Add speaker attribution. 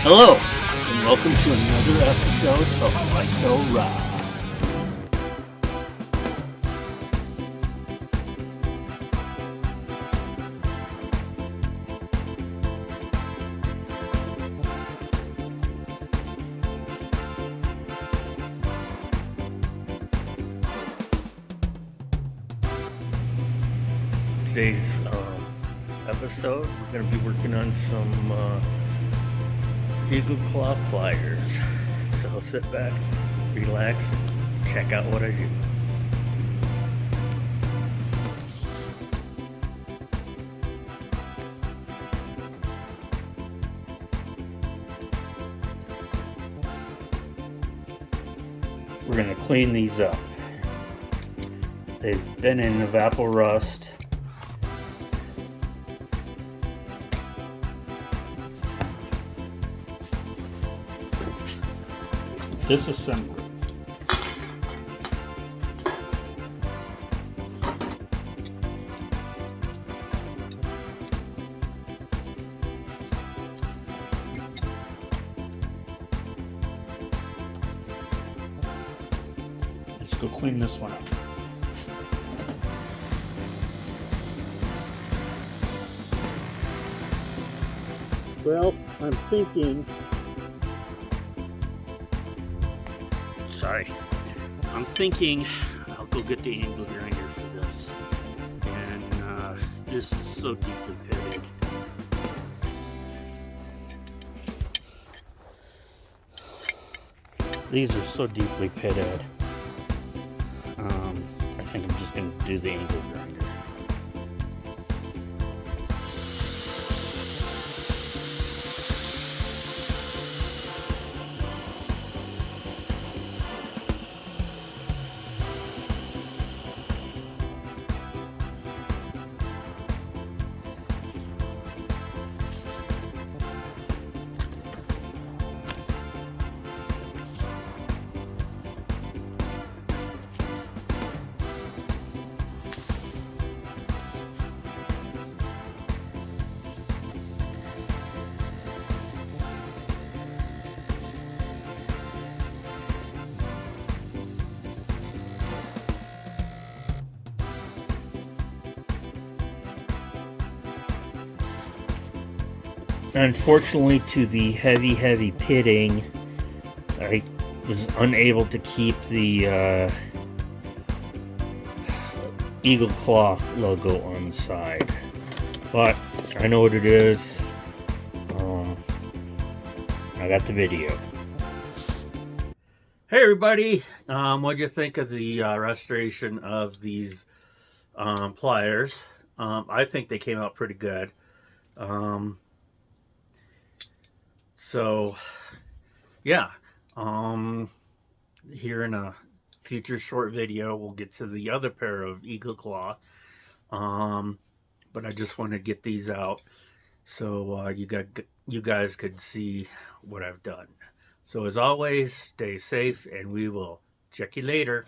Speaker 1: Hello, and welcome to another episode of Resto-Rob. Today's episode, we're going to be working on some Eagle Claw pliers. So sit back, relax, check out what I do. We're going to clean these up. They've been in evapor rust. Disassembly. Let's go clean this one up. Well, I'm thinking. I'm thinking I'll go get the angle grinder for this. And this is so deeply pitted. These are so deeply pitted. I think I'm just going to do the angle grinder. Unfortunately, to the heavy pitting, I was unable to keep the Eagle Claw logo on the side. But I know what it is. I got the video. Hey everybody, what'd you think of the restoration of these pliers? I think they came out pretty good. So, yeah, here in a future short video, we'll get to the other pair of Eagle Claw, but I just want to get these out so you guys could see what I've done. So as always, stay safe, and we will check you later.